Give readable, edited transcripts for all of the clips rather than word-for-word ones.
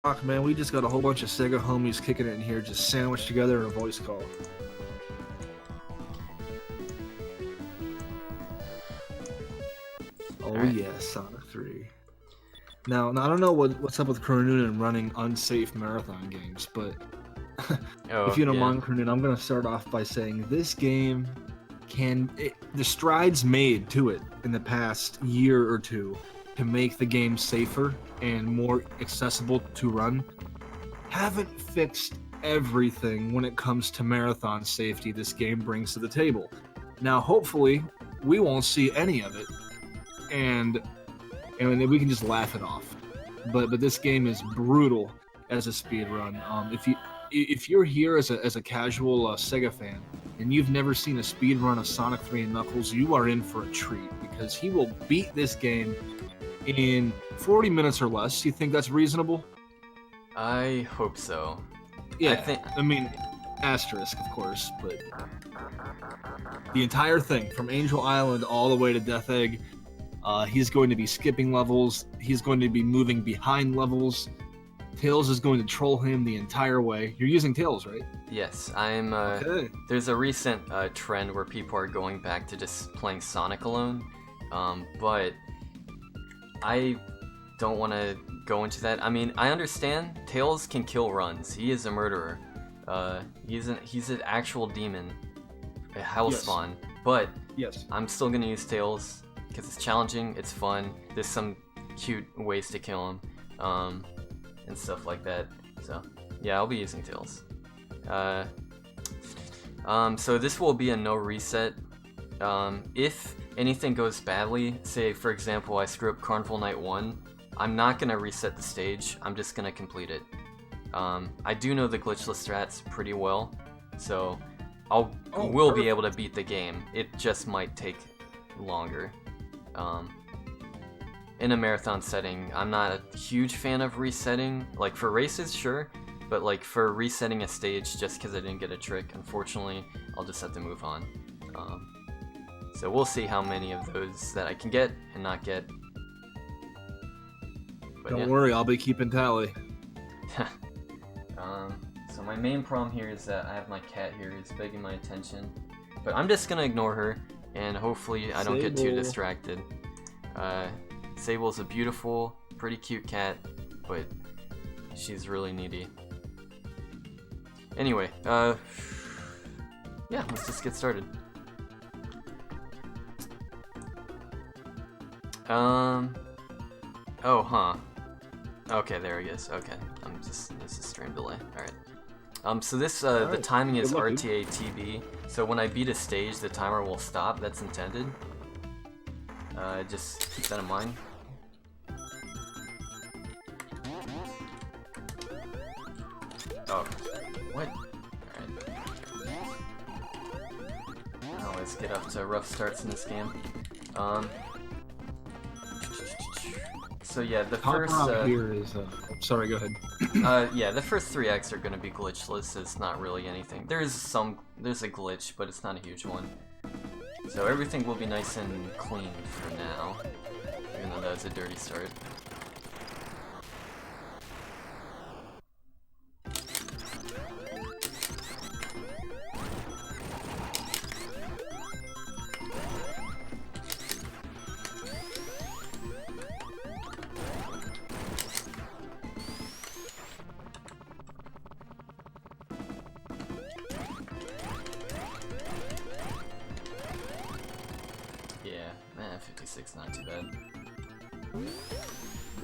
Fuck, man, we just got a whole bunch of Sega homies kicking it in here, just sandwiched together in a voice call. Oh Alright. yeah, Sonic 3. Now I don't know what's up with Chronoon and running unsafe marathon games, but Oh, if you don't yeah. mind, Chronoon, I'm gonna start off by saying this game the strides made to it in the past year or two to make the game safer and more accessible to run haven't fixed everything when it comes to marathon safety this game brings to the table. Now, hopefully, we won't see any of it, and we can just laugh it off. But this game is brutal as a speed run. If you're here as a casual Sega fan and you've never seen a speed run of Sonic 3 and Knuckles, you are in for a treat because he will beat this game in 40 minutes or less. You think that's reasonable? I hope so. Yeah, I mean, asterisk, of course, but the entire thing, from Angel Island all the way to Death Egg, he's going to be skipping levels, he's going to be moving behind levels, Tails is going to troll him the entire way. You're using Tails, right? Yes, I'm, Okay. There's a recent trend where people are going back to just playing Sonic alone, but I don't want to go into that. I mean, I understand Tails can kill runs. He is a murderer. He's an actual demon, a hellspawn. Yes. But yes, I'm still gonna use Tails because it's challenging. It's fun. There's some cute ways to kill him, and stuff like that. So yeah, I'll be using Tails. So this will be a no reset. If anything goes badly, say for example I screw up Carnival Night 1, I'm not gonna reset the stage, I'm just gonna complete it. I do know the glitchless strats pretty well, so will be able to beat the game. It just might take longer. In a marathon setting, I'm not a huge fan of resetting. Like for races, sure, but like for resetting a stage just because I didn't get a trick, unfortunately, I'll just have to move on. So we'll see how many of those that I can get and not get. But don't worry, I'll be keeping tally. So my main problem here is that I have my cat here who's begging my attention, but I'm just gonna ignore her and hopefully I don't get too distracted. Sable's a beautiful, pretty cute cat, but she's really needy. Anyway, yeah, let's just get started. Oh, huh. Okay, there he is. Okay, this is stream delay. Alright. So this, the timing is RTA TB, so when I beat a stage, the timer will stop. That's intended. Just keep that in mind. Oh, what? Alright. I always get up to rough starts in this game. So yeah, the first here is sorry, go ahead. Yeah, the first 3 acts are gonna be glitchless. It's not really anything. There's a glitch, but it's not a huge one. So everything will be nice and clean for now, even though that was a dirty start. Yeah, 56, not too bad.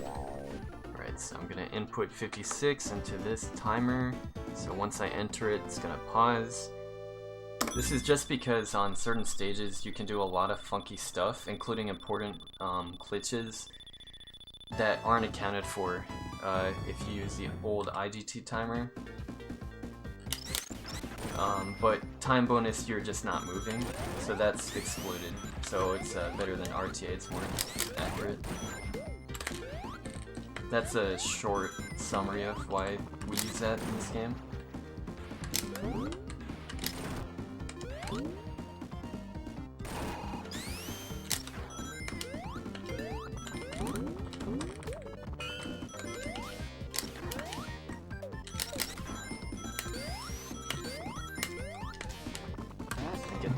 Alright, so I'm gonna input 56 into this timer. So once I enter it, it's gonna pause. This is just because on certain stages you can do a lot of funky stuff, including important glitches that aren't accounted for if you use the old IGT timer. But time bonus, you're just not moving, so that's excluded. So it's better than RTA, it's more accurate. That's a short summary of why we use that in this game.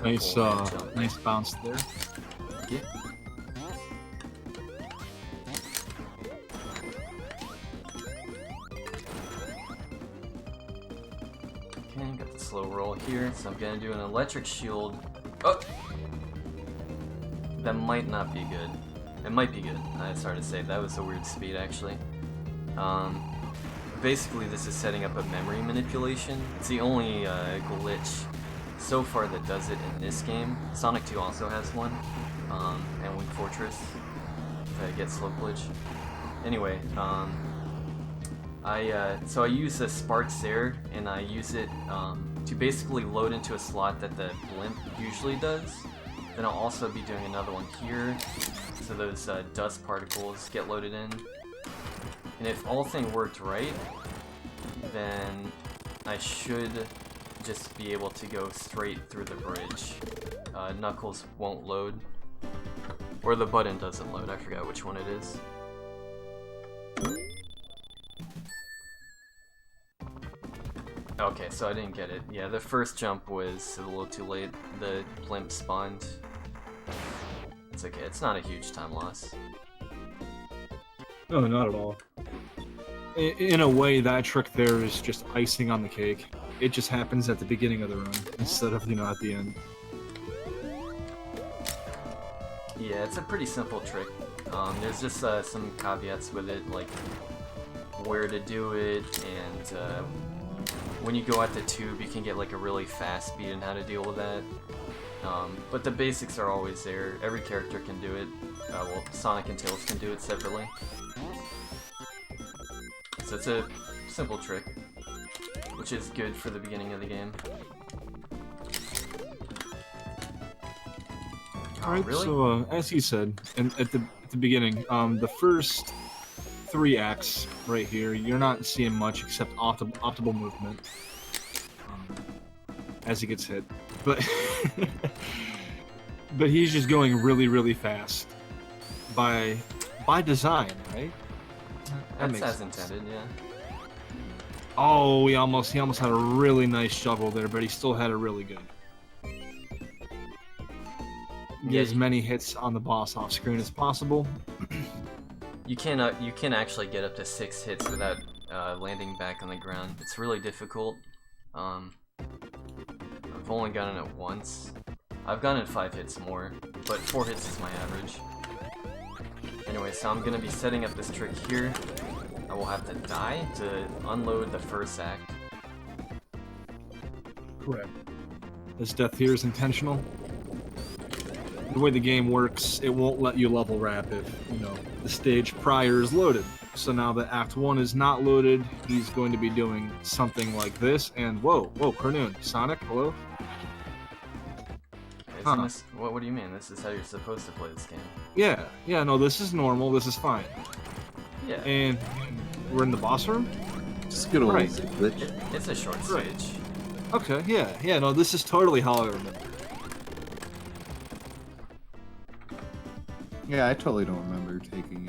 Nice, jump. nice bounce there. Yeah. Okay, got the slow roll here, so I'm gonna do an electric shield. Oh! That might not be good. It might be good. It's hard to say. That was a weird speed, actually. Basically, this is setting up a memory manipulation. It's the only glitch so far that does it in this game. Sonic 2 also has one, and Wing Fortress that gets slow glitch. Anyway, so I use the sparks there, and I use it to basically load into a slot that the blimp usually does. Then I'll also be doing another one here, so those dust particles get loaded in. And if all thing worked right, then I should just be able to go straight through the bridge. Knuckles won't load. Or the button doesn't load, I forgot which one it is. Okay, so I didn't get it. Yeah, the first jump was a little too late. The blimp spawned. It's okay, it's not a huge time loss. No, not at all. In a way, that trick there is just icing on the cake. It just happens at the beginning of the run, instead of, at the end. Yeah, it's a pretty simple trick. There's just some caveats with it, like where to do it, and when you go at the tube, you can get like a really fast speed and how to deal with that. But the basics are always there. Every character can do it. Well, Sonic and Tails can do it separately. So it's a simple trick, which is good for the beginning of the game. Alright, really? so as he said at the beginning, the first 3 acts right here, you're not seeing much except optimal movement as he gets hit. But but he's just going really, really fast by design, right? That's as intended, yeah. Oh, he almost had a really nice juggle there, but he still had it really good. Get as many hits on the boss off screen as possible. You can actually get up to 6 hits without landing back on the ground. It's really difficult. I've only gotten it once. I've gotten it 5 hits more, but 4 hits is my average. Anyway, so I'm gonna be setting up this trick here. I will have to die to unload the first act. Correct. This death here is intentional. The way the game works, it won't let you level wrap if, the stage prior is loaded. So now that Act 1 is not loaded, he's going to be doing something like this, and whoa, Chronoon, Sonic, hello? Isn't this, what do you mean? This is how you're supposed to play this game. Yeah, no, this is normal, this is fine. Yeah. And we're in the boss room? Just good old glitch. It's a short stage. Okay, yeah, no, this is totally how I remember. Yeah, I totally don't remember taking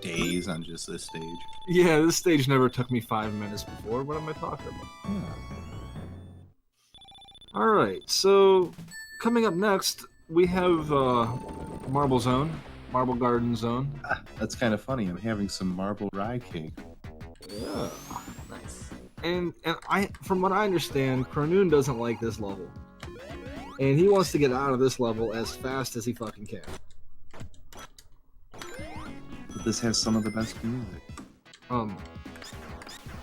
days on just this stage. Yeah, this stage never took me 5 minutes before. What am I talking about? Yeah. Alright, so coming up next, we have Marble Zone, Marble Garden Zone. That's kind of funny. I'm having some marble rye cake. Yeah. Nice. And from what I understand, Chronoon doesn't like this level. And he wants to get out of this level as fast as he fucking can. But this has some of the best music.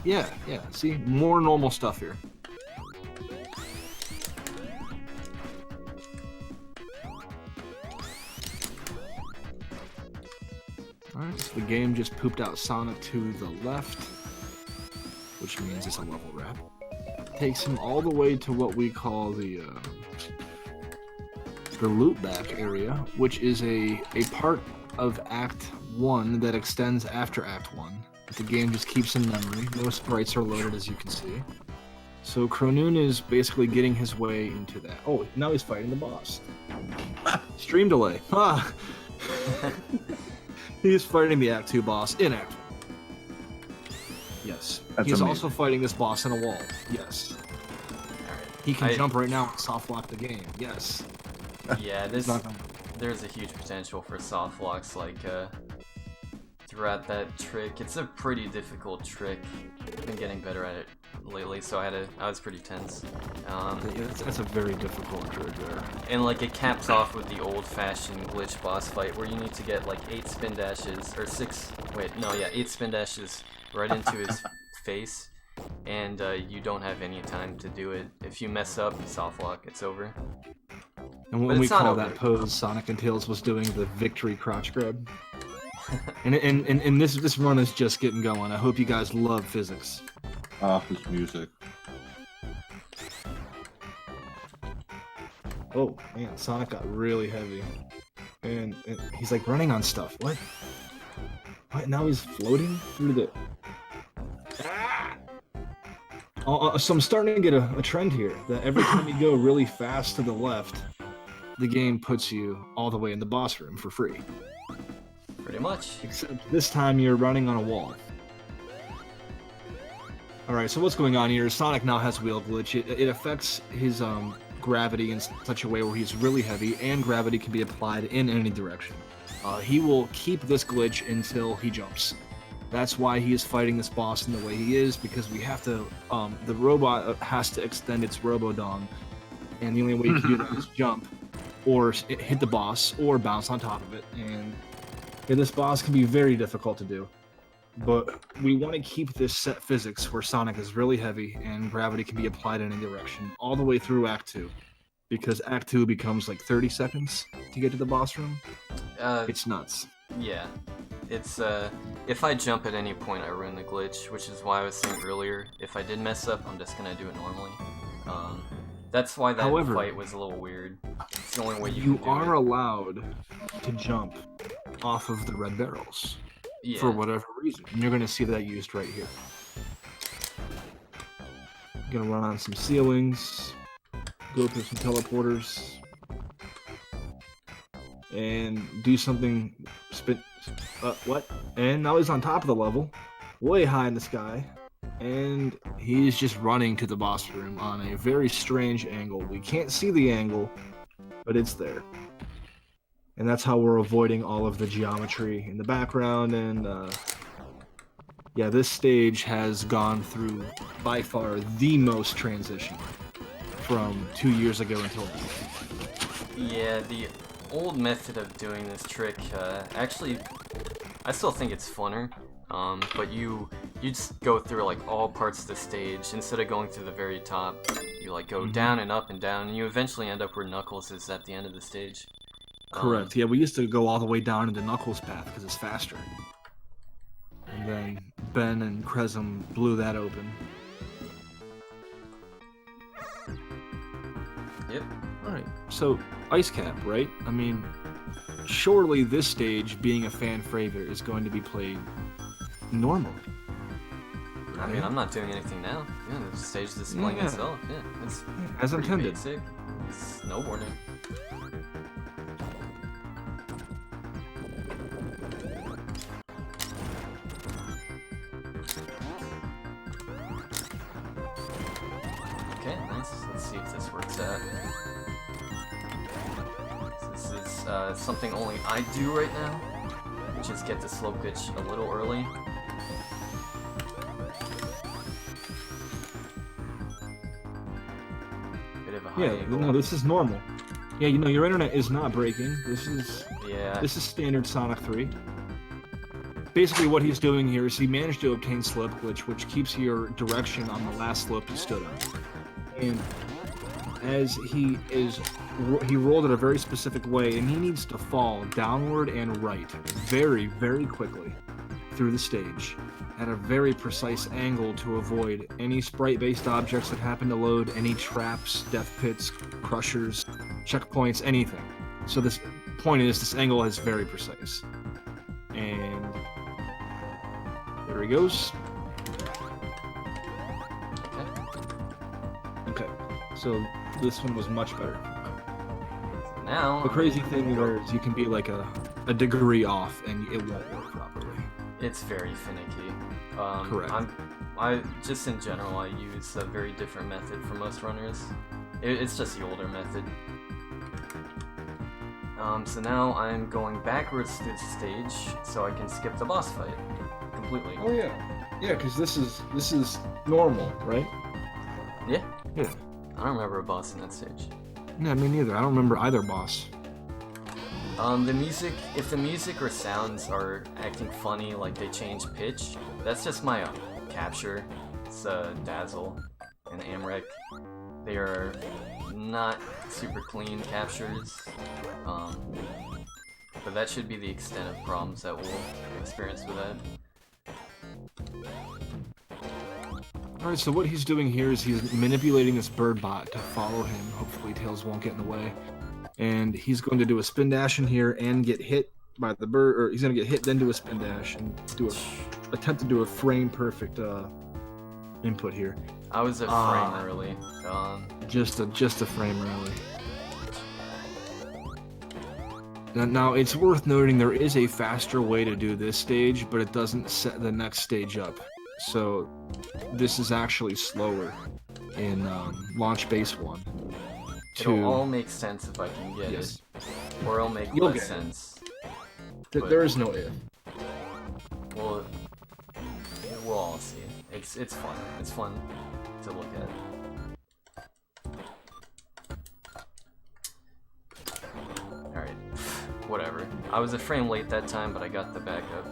Yeah, see? More normal stuff here. Alright, so the game just pooped out Sonic to the left, which means it's a level wrap. Takes him all the way to what we call the loop back area, which is a part of Act 1 that extends after Act 1. The game just keeps in memory. No sprites are loaded, as you can see. So Chronoon is basically getting his way into that. Oh, now he's fighting the boss. Stream delay. Ah. He's fighting the Act 2 boss in Act 1. Yes. That's He's amazing. also fighting this boss in a wall. Yes. He can jump right now and soft lock the game. Yes. Yeah, It's not gonna- there's a huge potential for soft locks like throughout that trick. It's a pretty difficult trick. I've been getting better at it lately, so I was pretty tense. Yeah, that's a very difficult trick there. And like it caps off with the old-fashioned glitch boss fight where you need to get like 8 spin dashes or 8 spin dashes right into his face, and you don't have any time to do it. If you mess up, soft lock, it's over. And when But we it's not call over. that pose, Sonic and Tails was doing the victory crotch grab. and this run is just getting going. I hope you guys love physics. His music. Oh man, Sonic got really heavy, and he's like running on stuff. What? What? Now he's floating through the. So I'm starting to get a trend here that every time you go really fast to the left, the game puts you all the way in the boss room for free. Pretty much. Except this time you're running on a wall. Alright, so what's going on here is Sonic now has wheel glitch. It affects his gravity in such a way where he's really heavy, and gravity can be applied in any direction. He will keep this glitch until he jumps. That's why he is fighting this boss in the way he is, because we have to, the robot has to extend its Robodom, and the only way you can do that is jump, or hit the boss, or bounce on top of it, and this boss can be very difficult to do. But we want to keep this set physics where Sonic is really heavy, and gravity can be applied in any direction, all the way through Act 2. Because Act 2 becomes like 30 seconds to get to the boss room. It's nuts. Yeah. It's, if I jump at any point, I ruin the glitch, which is why I was saying earlier, if I did mess up, I'm just gonna do it normally. That's why that However, fight was a little weird. It's the only way you can do are it. allowed to jump off of the red barrels Yeah. for whatever reason. And you're going to see that used right here. Going to run on some ceilings, go through some teleporters, and do something. What? And now he's on top of the level, way high in the sky, and he's just running to the boss room on a very strange angle. We can't see the angle, but it's there. And that's how we're avoiding all of the geometry in the background, and yeah, this stage has gone through, by far, the most transition from 2 years ago until now. Yeah, the old method of doing this trick, actually, I still think it's funner, but you just go through like all parts of the stage. Instead of going through the very top, you like go down and up and down, and you eventually end up where Knuckles is at the end of the stage. Correct. Yeah, we used to go all the way down into Knuckles' path because it's faster. And then Ben and Crescent blew that open. Yep. Alright, so Ice Cap, right? I mean, surely this stage, being a fan favorite, is going to be played normally. I mean, I'm not doing anything now. Yeah, the stage is displaying Yeah. itself. Yeah, it's As pretty intended. basic. It's snowboarding. Okay, nice. Let's see if this works out. This is something only I do right now, which is get the slope pitch a little early. Bit of a high Yeah, angle. no, this is normal. Yeah, you know, your internet is not breaking. This is standard Sonic 3. Basically what he's doing here is he managed to obtain slope glitch, which keeps your direction on the last slope you stood on. And as he rolled it a very specific way, and he needs to fall downward and right very, very quickly through the stage at a very precise angle to avoid any sprite-based objects that happen to load, any traps, death pits, crushers, checkpoints, anything. So this point is, this angle is very precise. And there he goes. Okay, so this one was much better. Now The crazy thing there is you can be like a degree off and it won't work properly. it's very finicky. Correct. I just in general I use a very different method for most runners. It's just the older method. So now I'm going backwards through the stage so I can skip the boss fight completely. Oh yeah, yeah, because this is normal, right? Yeah. Yeah. I don't remember a boss in that stage. Yeah, me neither. I don't remember either boss. The music, if the music or sounds are acting funny, like they change pitch, that's just my capture. It's Dazzle and Amrek. They are not super clean captures, but that should be the extent of problems that we'll experience with that. Alright, so what he's doing here is he's manipulating this bird bot to follow him. Hopefully Tails won't get in the way. And he's going to do a spin dash in here and get hit by the bird, or he's going to get hit, then do a spin dash, and attempt to do a frame perfect input here. I was a frame early. Just a frame early. Now, it's worth noting there is a faster way to do this stage, but it doesn't set the next stage up. So this is actually slower in Launch Base 1. It'll all make sense if I can get it. Or it'll make less sense. There is no if. Well, we'll all see. It's fun. It's fun to look at. Alright. Whatever. I was a frame late that time, but I got the backup.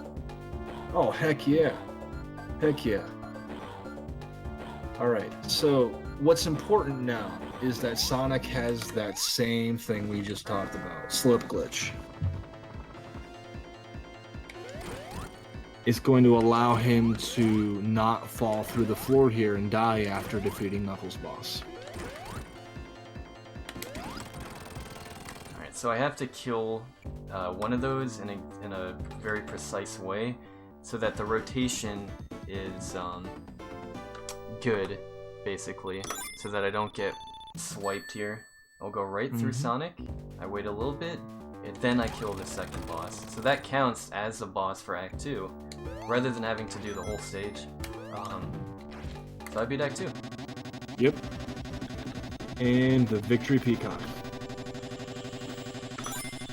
Oh, heck yeah. Heck yeah. Alright, so what's important now is that Sonic has that same thing we just talked about, slip glitch. It's going to allow him to not fall through the floor here and die after defeating Knuckles' boss. Alright, so I have to kill one of those in a very precise way so that the rotation is good, basically, so that I don't get swiped here. I'll go right through Sonic, I wait a little bit, and then I kill the second boss. So that counts as a boss for Act 2, rather than having to do the whole stage. So I beat Act 2. Yep. And the Victory Peacock.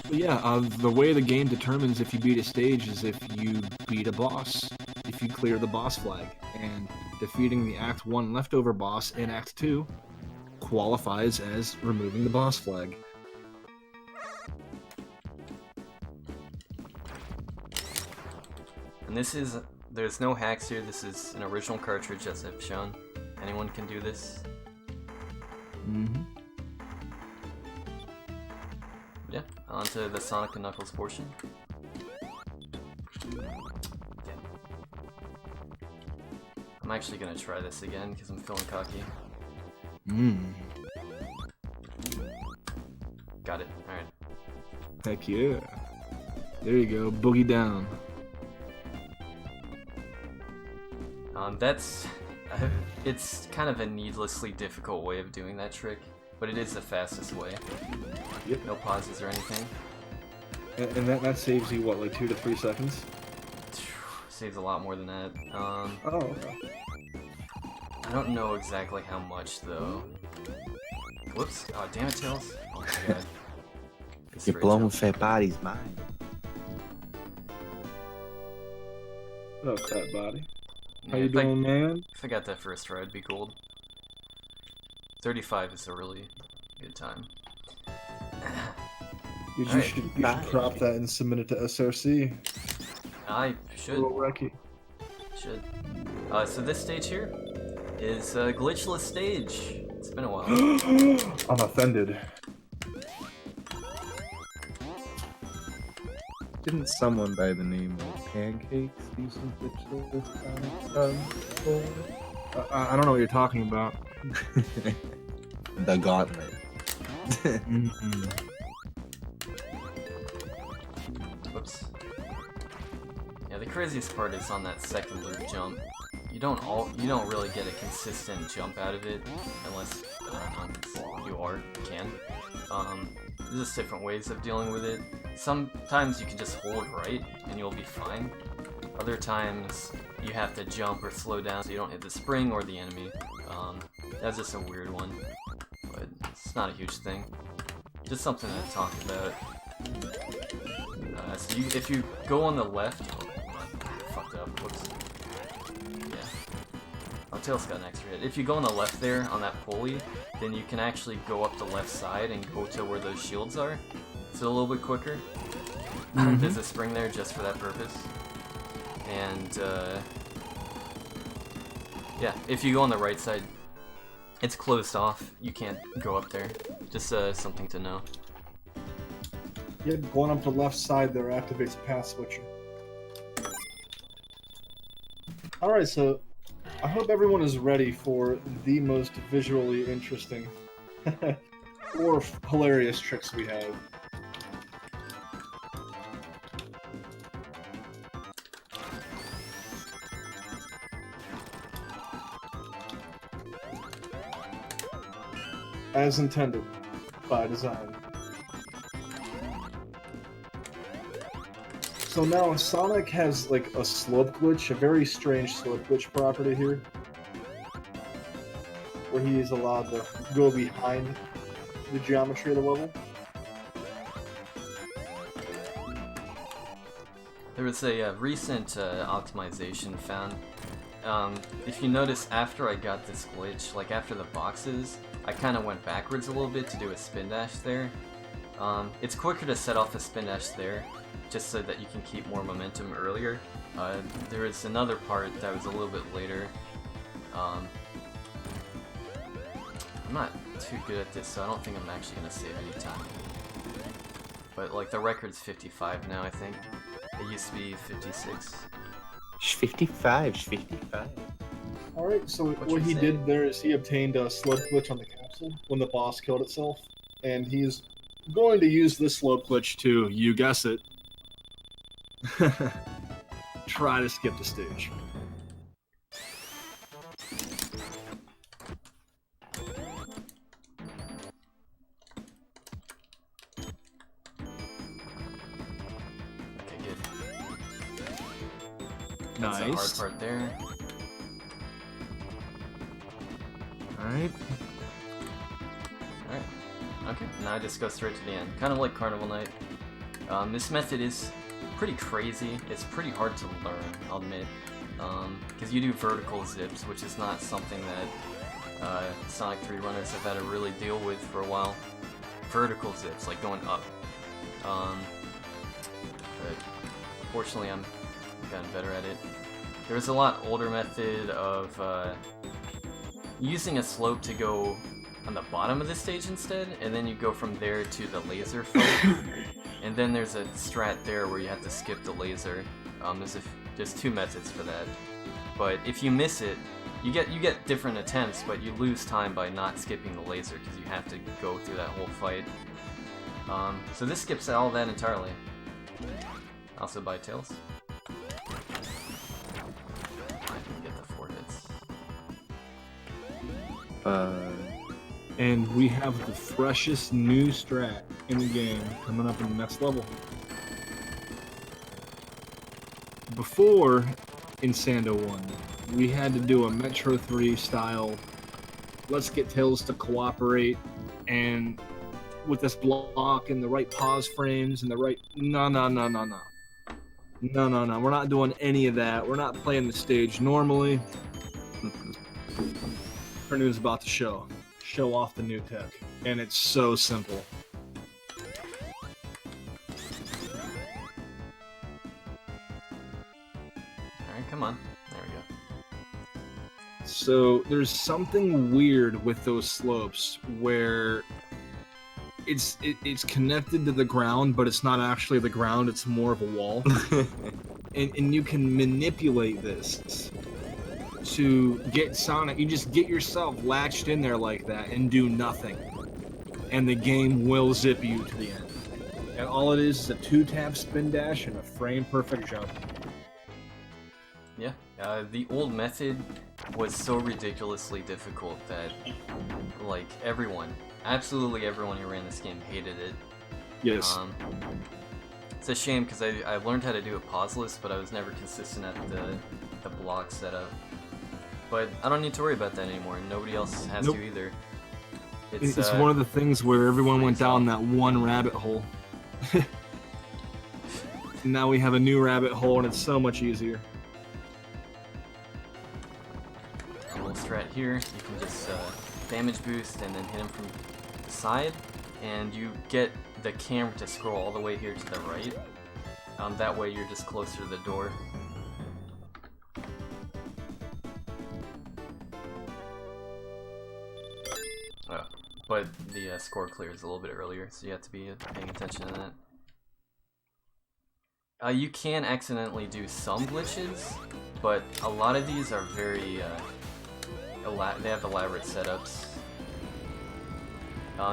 But yeah, the way the game determines if you beat a stage is if you beat a boss, if you clear the boss flag, and defeating the Act 1 leftover boss in Act 2 qualifies as removing the boss flag. And this is, there's no hacks here, this is an original cartridge as I've shown. Anyone can do this. Yeah, on to the Sonic and Knuckles portion. I'm actually gonna try this again because I'm feeling cocky. Got it, alright. Heck yeah. There you go, boogie down. It's kind of a needlessly difficult way of doing that trick, but it is the fastest way. Yep. No pauses or anything. And that saves you, what, like 2 to 3 seconds? Saves a lot more than that. Oh, okay. I don't know exactly how much, though. Whoops. Oh, damn it, Tails. Oh my god. You're blown with fat bodies, mine. Oh, fat body. How Yeah, you doing, man? If I got that first try, it'd be gold. 35 is a really good time. You should crop that and submit it to SRC. I should. Little Recky. Should. So this stage here is a glitchless stage. It's been a while. I'm offended. Didn't someone by the name of Pancakes do some glitchless before? I don't know what you're talking about. The Gauntlet. Whoops. Yeah, the craziest part is on that second loop jump. You don't really get a consistent jump out of it unless you can. There's just different ways of dealing with it. Sometimes you can just hold right and you'll be fine. Other times you have to jump or slow down so you don't hit the spring or the enemy. That's just a weird one, but it's not a huge thing. Just something to talk about. So if you go on the left, fucked up. Whoops. Yeah. Oh, Tails got an extra hit. If you go on the left there on that pulley, then you can actually go up the left side and go to where those shields are. It's a little bit quicker. There's a spring there just for that purpose. And yeah, if you go on the right side, it's closed off. You can't go up there. Just something to know. Yeah, going up the left side there activates a path switcher. Alright, so I hope everyone is ready for the most visually interesting or hilarious tricks we have. As intended, by design. So now Sonic has like a slope glitch, a very strange slope glitch property here, where he is allowed to go behind the geometry of the level. There was a recent optimization found. If you notice, after I got this glitch, like after the boxes, I kind of went backwards a little bit to do a spin dash there. It's quicker to set off a spin dash there, just so that you can keep more momentum earlier. There is another part that was a little bit later. I'm not too good at this, so I don't think I'm actually going to save any time. But like the record's 55 now, I think. It used to be 56. 55. Alright, so what he did there is he obtained a slope glitch on the capsule when the boss killed itself, and he's going to use this slope glitch to, you guess it, try to skip the stage. Okay, good. Nice. That's the hard part there. Alright. Alright. Okay, now I just go straight to the end. Kind of like Carnival Night. This method is pretty crazy. It's pretty hard to learn, I'll admit. Because you do vertical zips, which is not something that Sonic 3 runners have had to really deal with for a while. Vertical zips, like going up. But fortunately I'm gotten better at it. There was a lot older method of using a slope to go on the bottom of the stage instead, and then you go from there to the laser fight. And then there's a strat there where you have to skip the laser. There's two methods for that. But if you miss it, you get different attempts, but you lose time by not skipping the laser because you have to go through that whole fight. So this skips all that entirely. Also by Tails. I can get the 4 hits. And we have the freshest new strat in the game coming up in the next level. Before, in Sando 1, we had to do a Metro 3 style, let's get Tails to cooperate, and with this block and the right pause frames and the right... No, we're not doing any of that. We're not playing the stage normally. Chronoon's about to show off the new tech, and it's so simple. Alright, come on. There we go. So there's something weird with those slopes where it's connected to the ground, but it's not actually the ground, it's more of a wall. and you can manipulate this to get Sonic. You just get yourself latched in there like that and do nothing, and the game will zip you to the end. And all it is a 2-tap spin dash and a frame perfect jump. Yeah, the old method was so ridiculously difficult that, like, absolutely everyone who ran this game hated it. Yes. It's a shame because I learned how to do it pauseless, but I was never consistent at the block setup. But I don't need to worry about that anymore. Nobody else has to either. It's one of the things where everyone went down that one rabbit hole. Now we have a new rabbit hole, and it's so much easier. A little strat here. You can just damage boost and then hit him from the side, and you get the camera to scroll all the way here to the right. That way you're just closer to the door. Oh, but the score clears a little bit earlier, so you have to be paying attention to that. You can accidentally do some glitches, but a lot of these are very, they have elaborate setups.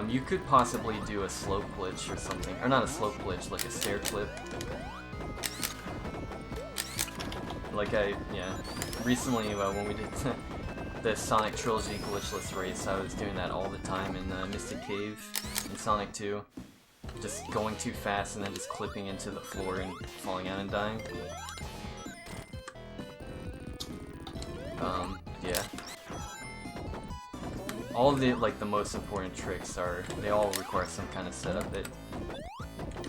You could possibly do a slope glitch or something, or not a slope glitch, like a stair clip. Like recently when we did the Sonic Trilogy glitchless race, I was doing that all the time in Mystic Cave in Sonic 2. Just going too fast and then just clipping into the floor and falling out and dying. Yeah. All of the most important tricks they all require some kind of setup that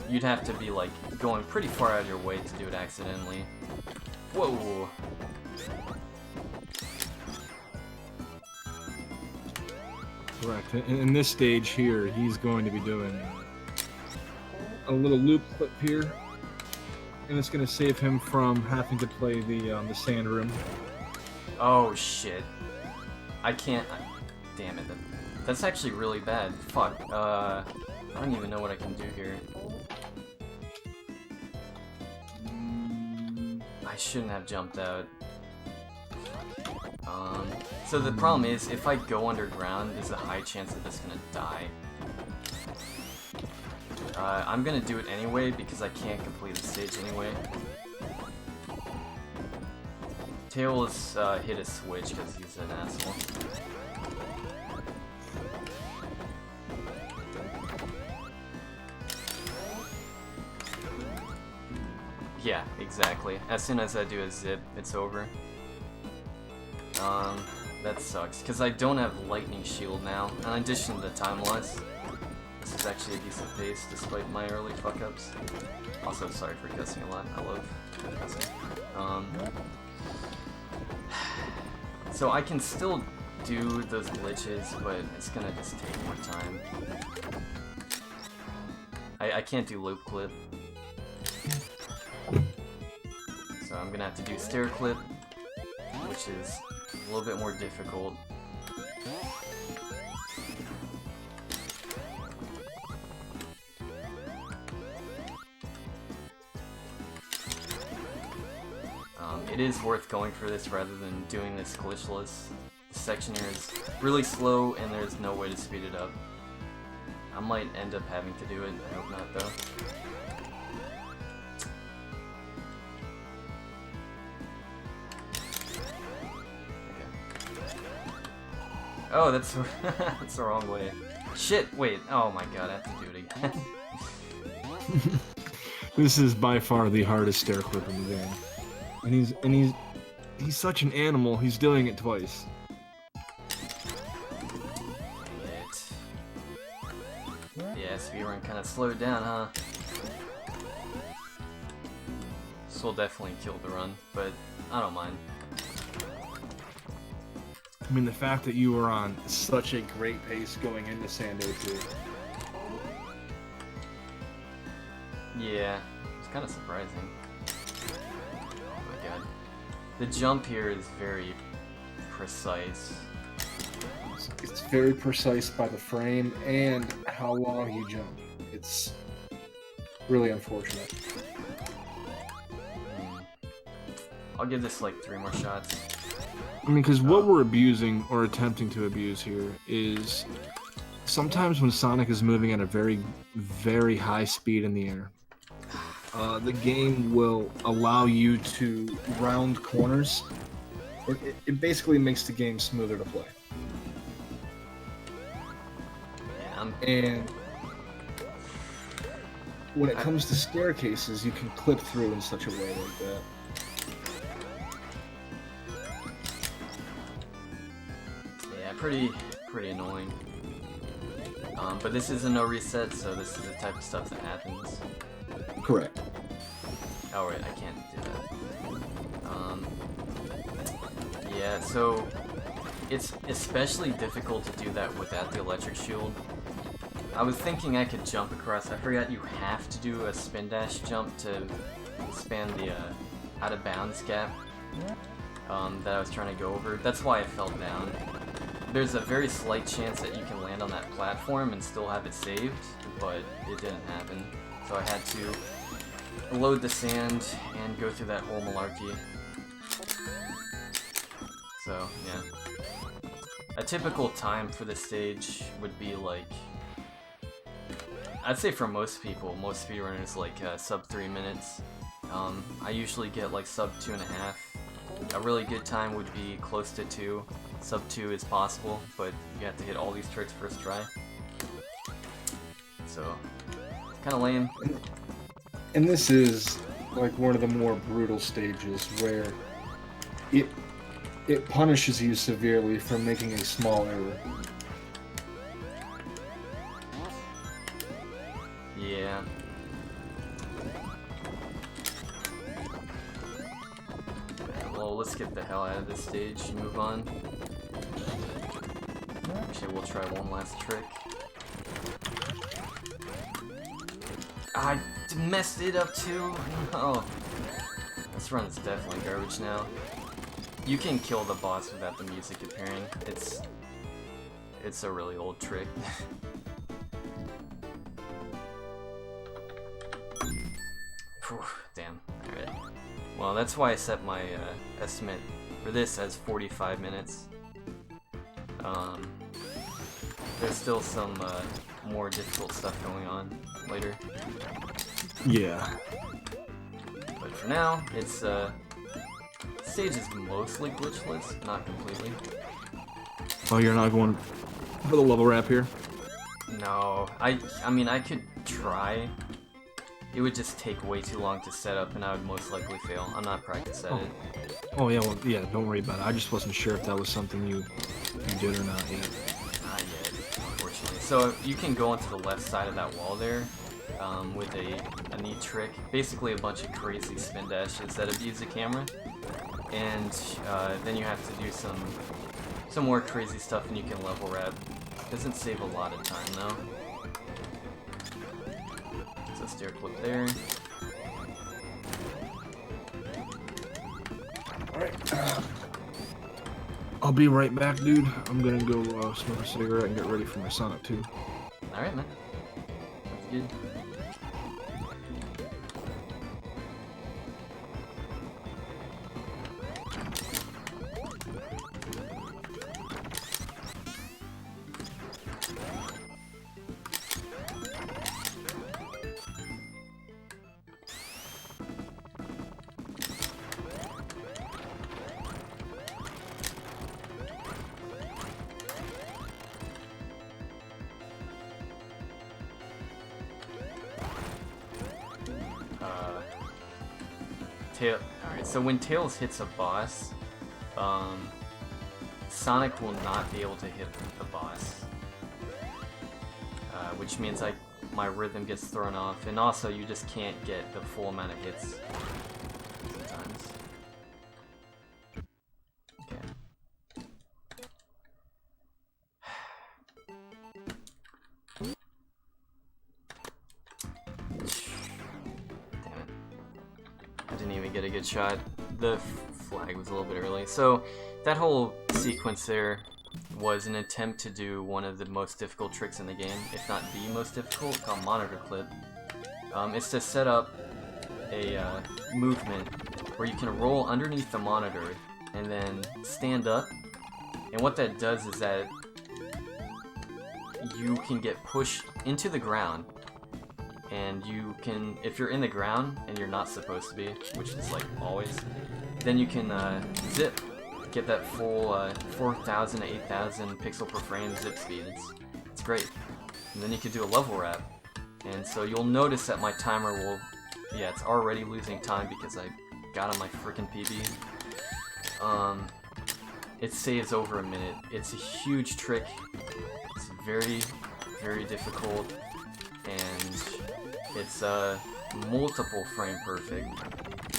you'd have to be going pretty far out of your way to do it accidentally. Whoa! Correct. In this stage here, he's going to be doing a little loop clip here, and it's going to save him from having to play the sand room. Oh shit! I can't. Damn it! That's actually really bad. Fuck. I don't even know what I can do here. I shouldn't have jumped out. So the problem is, if I go underground, there's a high chance I'm just gonna die. I'm gonna do it anyway because I can't complete the stage anyway. Tails hit a switch because he's an asshole. Yeah, exactly. As soon as I do a zip, it's over. That sucks, because I don't have Lightning Shield now, in addition to the time loss. This is actually a decent pace, despite my early fuck-ups. Also, sorry for cussing a lot, I love cussing. So I can still do those glitches, but it's gonna just take more time. I can't do loop clip. So I'm gonna have to do stair clip, which is a little bit more difficult. It is worth going for this rather than doing this glitchless. This section here is really slow and there's no way to speed it up. I might end up having to do it, I hope not though. Oh, that's that's the wrong way. Shit! Wait. Oh my god, I have to do it again. This is by far the hardest stair clip in the game, and he's such an animal. He's doing it twice. Yeah, speedrun kind of slowed down, huh? This will definitely kill the run, but I don't mind. I mean, the fact that you were on such a great pace going into Sando 2. Yeah, it's kind of surprising. Oh my god. The jump here is very precise. It's very precise by the frame and how long you jump. It's really unfortunate. I'll give this like 3 more shots. I mean, because what we're abusing, or attempting to abuse here, is sometimes when Sonic is moving at a very, very high speed in the air, the game will allow you to round corners. It basically makes the game smoother to play. Yeah, And when it comes to staircases, you can clip through in such a way like that. Yeah, pretty annoying. But this is a no reset, so this is the type of stuff that happens. Correct. Oh wait, I can't do that. Yeah, so it's especially difficult to do that without the electric shield. I was thinking I could jump across. I forgot you have to do a spin dash jump to span the out of bounds gap that I was trying to go over. That's why I fell down. There's a very slight chance that you can land on that platform and still have it saved, but it didn't happen. So I had to load the sand and go through that whole malarkey. So, yeah. A typical time for this stage would be like, I'd say for most people, most speedrunners, like sub 3 minutes. I usually get like sub 2.5. A really good time would be close to 2. Sub 2 is possible, but you have to hit all these tricks first try. So, kind of lame. And this is like one of the more brutal stages where it punishes you severely for making a small error. Yeah. Well, let's get the hell out of this stage and move on. Actually, we'll try one last trick. I messed it up too. No. This run's definitely garbage now. You can kill the boss without the music appearing. It's a really old trick. Damn. Alright. Well, that's why I set my estimate for this as 45 minutes. There's still some more difficult stuff going on later. Yeah. But for now, it's stage is mostly glitchless, not completely. Oh, you're not going for the level wrap here? No, I mean I could try. It would just take way too long to set up, and I would most likely fail. I'm not practiced at it. Oh yeah, well yeah, don't worry about it. I just wasn't sure if that was something you did or not yet. Not yet, unfortunately. So you can go onto the left side of that wall there with a neat trick. Basically a bunch of crazy spin dashes that abuse the camera. And then you have to do some more crazy stuff and you can level wrap. Doesn't save a lot of time though. So stair clip there. Alright. I'll be right back, dude. I'm gonna go smoke a cigarette and get ready for my Sonic 2. Alright, man. That's good. Alright, so when Tails hits a boss, Sonic will not be able to hit the boss. Which means my rhythm gets thrown off, and also you just can't get the full amount of hits sometimes. Okay. Damn it. I didn't even get a good shot. The flag was a little bit early. So that whole sequence there was an attempt to do one of the most difficult tricks in the game, if not the most difficult, called monitor clip. It's to set up a movement where you can roll underneath the monitor and then stand up. And what that does is that you can get pushed into the ground, and you can, if you're in the ground and you're not supposed to be, which is like always, then you can zip, get that full 4,000 to 8,000 pixel per frame zip speed. It's great. And then you can do a level wrap. And so you'll notice that my timer will, yeah, it's already losing time because I got on my freaking PB. It saves over a minute. It's a huge trick. It's very, very difficult, and it's multiple frame perfect.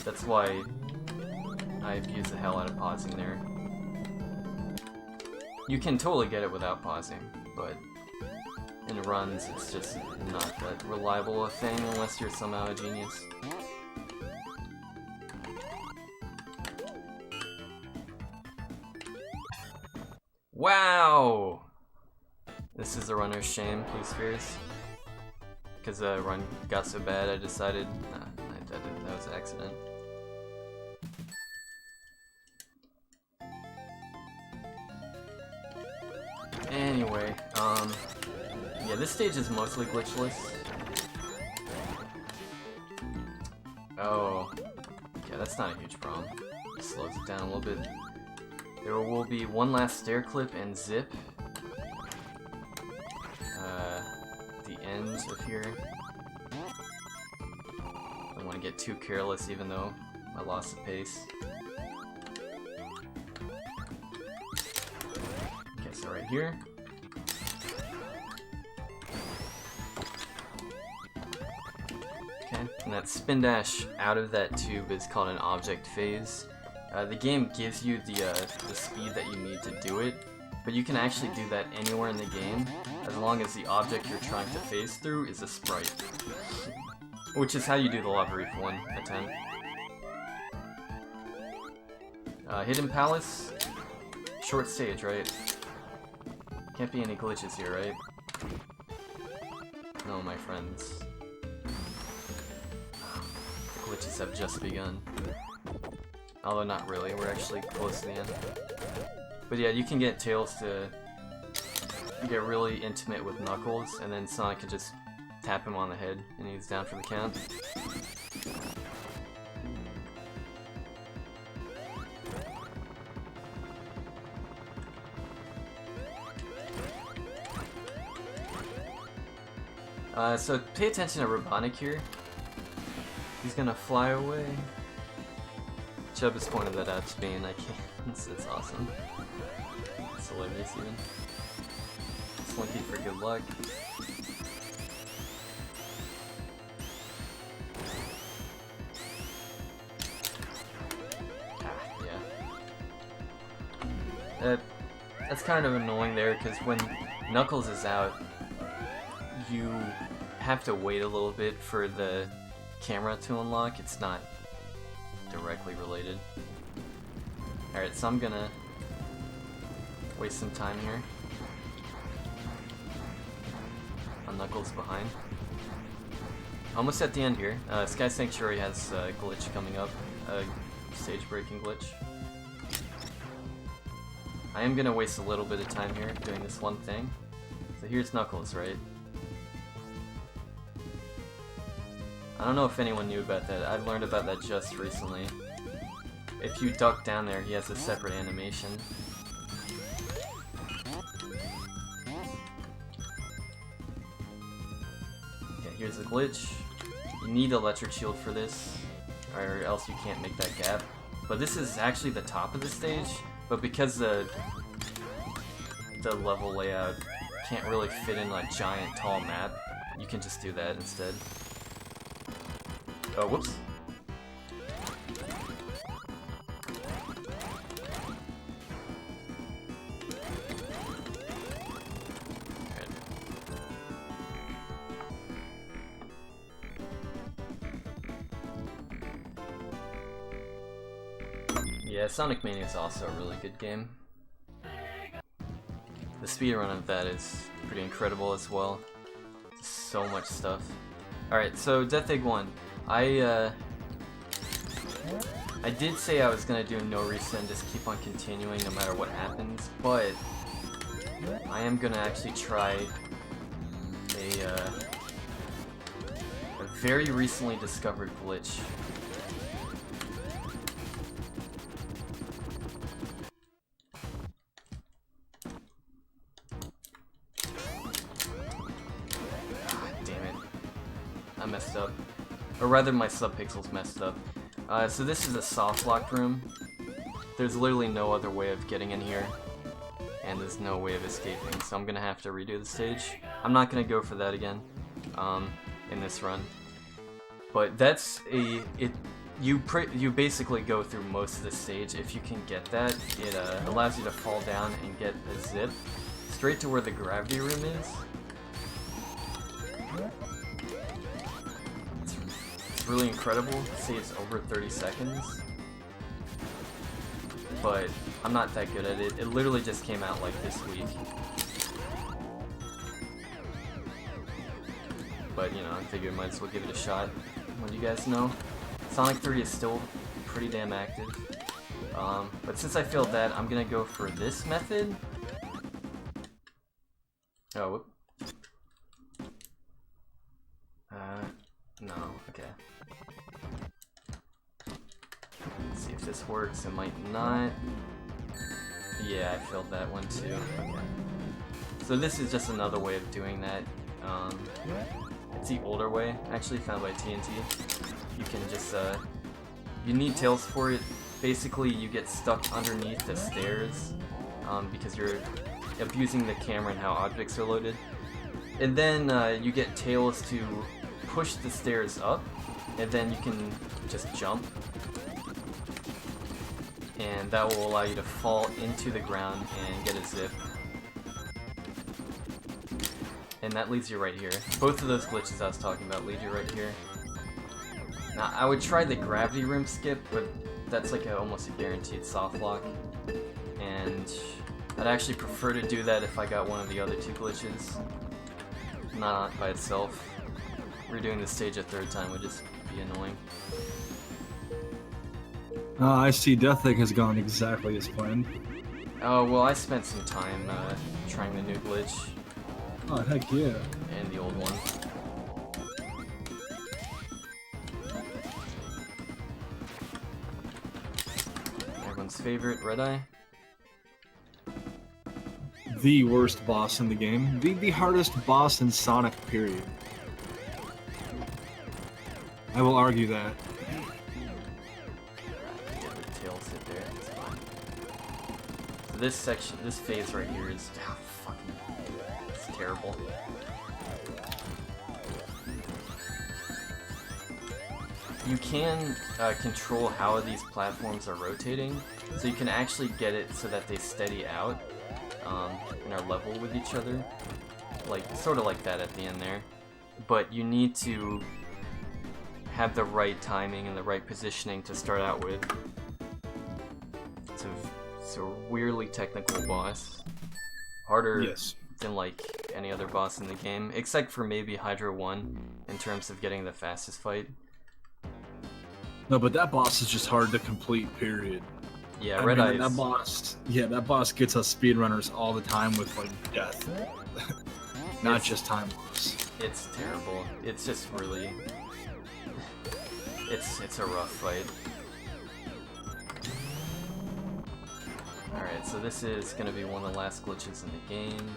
That's why I abuse the hell out of pausing there. You can totally get it without pausing, but in runs it's just not that reliable a thing unless you're somehow a genius. Wow! This is a runner's shame, please fears. Because the run got so bad I decided that was an accident. Anyway, yeah, this stage is mostly glitchless. Oh, yeah, that's not a huge problem. It slows it down a little bit. There will be one last stair clip and zip. The end of here. I don't want to get too careless even though I lost the pace. Okay, so right here. Okay, and that spin dash out of that tube is called an object phase. The game gives you the speed that you need to do it, but you can actually do that anywhere in the game as long as the object you're trying to phase through is a sprite. Which is how you do the Lava Reef 1 attempt. Hidden Palace, short stage, right? Can't be any glitches here, right? No, my friends. The glitches have just begun. Although not really, we're actually close to the end. But yeah, you can get Tails to get really intimate with Knuckles, and then Sonic can just tap him on the head, and he's down for the count. So pay attention to Robotnik here. He's gonna fly away. Chubb has pointed that out to me and I can't. It's awesome. It's hilarious even. Slinky for good luck. Yeah. That's kind of annoying there because when Knuckles is out, you have to wait a little bit for the camera to unlock. It's not directly related. Alright, so I'm gonna waste some time here. On Knuckles behind. Almost at the end here. Sky Sanctuary has a glitch coming up. A stage breaking glitch. I am gonna waste a little bit of time here doing this one thing. So here's Knuckles, right? I don't know if anyone knew about that. I've learned about that just recently. If you duck down there, he has a separate animation. Okay, here's the glitch. You need Electric Shield for this, or else you can't make that gap. But this is actually the top of the stage, but because the level layout can't really fit in a giant tall map, you can just do that instead. Oh, whoops. Yeah, Sonic Mania is also a really good game. The speedrun of that is pretty incredible as well. So much stuff. Alright, so Death Egg 1. I did say I was gonna do no reset and just keep on continuing no matter what happens, but I am gonna actually try a very recently discovered glitch. I messed up. Or rather, my subpixels messed up. So this is a soft locked room. There's literally no other way of getting in here. And there's no way of escaping, so I'm gonna have to redo the stage. I'm not gonna go for that again, in this run. But that's you basically go through most of the stage. If you can get that, it allows you to fall down and get a zip straight to where the gravity room is. It's really incredible. See, it's over 30 seconds. But I'm not that good at it. It literally just came out like this week. But you know, I figured I might as well give it a shot. What do you guys know? Sonic 3 is still pretty damn active. But since I failed that, I'm gonna go for this method. Oh, whoop. No, okay. Let's see if this works. It might not. Yeah, I failed that one too. Okay. So this is just another way of doing that. It's the older way, actually found by TNT. You can just, you need tails for it. Basically, you get stuck underneath the stairs because you're abusing the camera and how objects are loaded. And then you get tails to push the stairs up, and then you can just jump. And that will allow you to fall into the ground and get a zip. And that leads you right here. Both of those glitches I was talking about lead you right here. Now, I would try the gravity room skip, but that's like almost a guaranteed soft lock. And I'd actually prefer to do that if I got one of the other two glitches. Not by itself. Redoing the stage a third time would just be annoying. I see Death Egg has gone exactly as planned. Oh, well, I spent some time trying the new glitch. Oh, heck yeah. And the old one. Everyone's favorite, Red Eye. The worst boss in the game. The hardest boss in Sonic, period. I will argue that. Yeah, the tail sit there, it's fine. So this section, this phase right here is fucking, it's terrible. You can control how these platforms are rotating, so you can actually get it so that they steady out and are level with each other, like sort of like that at the end there. But you need to have the right timing and the right positioning to start out with. It's a weirdly technical boss, harder than like any other boss in the game, except for maybe Hydra 1 in terms of getting the fastest fight. No, but that boss is just hard to complete, period. Yeah, Red Eye. That boss gets us speedrunners all the time with like death. Not just time loss. It's terrible. It's just really it's a rough fight. Alright, so this is gonna be one of the last glitches in the game.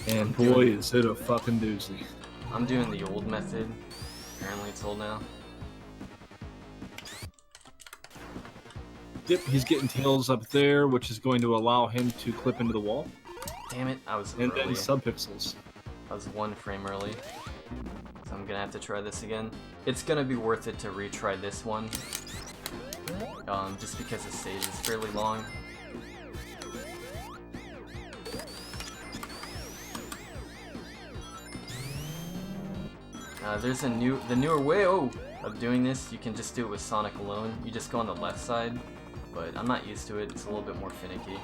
And boy, is it a fucking doozy. I'm doing the old method. Apparently it's old now. Yep, he's getting tails up there, which is going to allow him to clip into the wall. Damn it, I was and early. then subpixels. I was 1 frame early. So I'm gonna have to try this again. It's gonna be worth it to retry this one. Just because the stage is fairly long. There's the newer way of doing this. You can just do it with Sonic alone. You just go on the left side, but I'm not used to it. It's a little bit more finicky.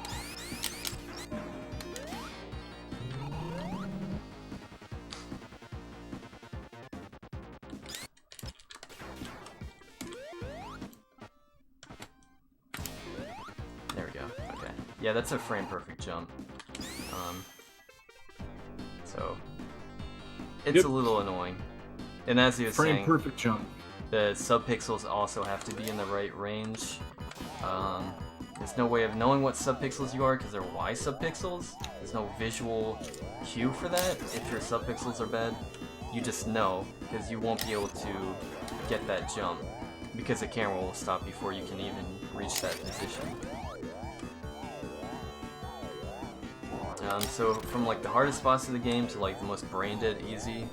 There we go. Okay. Yeah, that's a frame perfect jump. So it's a little annoying. And as he was saying, perfect jump. The subpixels also have to be in the right range. There's no way of knowing what subpixels you are because they're Y subpixels. There's no visual cue for that if your subpixels are bad. you just know, because you won't be able to get that jump, because the camera will stop before you can even reach that position. So from like the hardest boss of the game to like the most brain dead easy,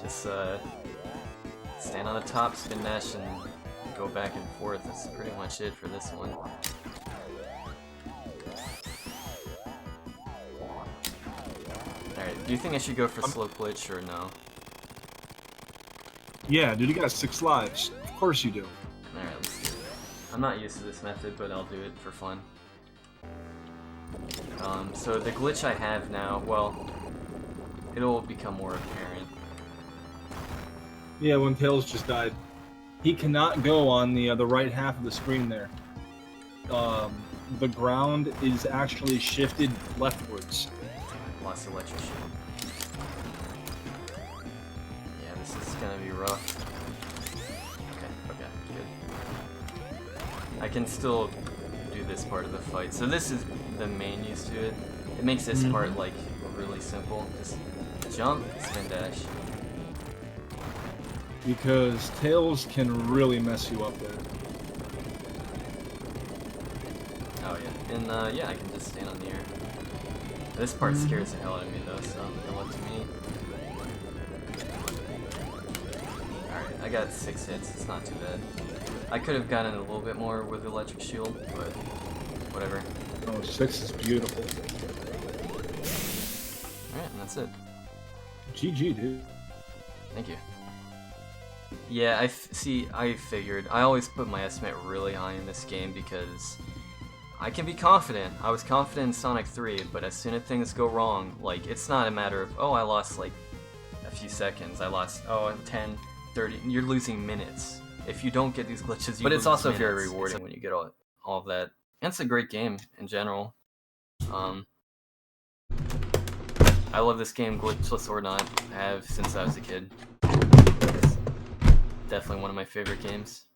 just stand on the top, spin dash, and go back and forth. That's pretty much it for this one. Alright, do you think I should go for slow glitch or no? Yeah, dude, you got 6 lives. Of course you do. Alright, let's do it. I'm not used to this method, but I'll do it for fun. So the glitch I have now, well, it'll become more apparent. Yeah, when Tails just died. He cannot go on the right half of the screen there. The ground is actually shifted leftwards. Lost electric shield. Yeah, this is gonna be rough. Okay, good. I can still do this part of the fight. So this is the main use to it. It makes this part like really simple. Just jump, spin dash. Because Tails can really mess you up there. Oh yeah, and yeah, I can just stand on the air. This part scares the hell out of me though, so good luck to me. Alright, I got 6 hits, it's not too bad. I could have gotten a little bit more with the electric shield, but whatever. Oh, 6 is beautiful. Alright, and that's it. GG, dude. Thank you. Yeah, I figured. I always put my estimate really high in this game because I can be confident. I was confident in Sonic 3, but as soon as things go wrong, like, it's not a matter of, oh, I lost, like, a few seconds. I lost, 10, 30. You're losing minutes. If you don't get these glitches, you lose. But it's also very rewarding when you get all of that. And it's a great game in general. I love this game, glitchless or not. I have since I was a kid. It's definitely one of my favorite games.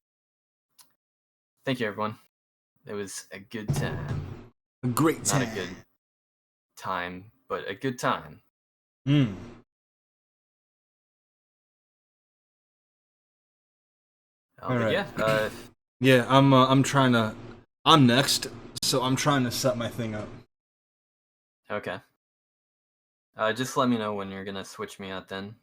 Thank you, everyone. It was a good time. A great time. Not a good time, but a good time. All right. Yeah. Yeah, I'm next, so I'm trying to set my thing up. Okay. Just let me know when you're gonna switch me out then.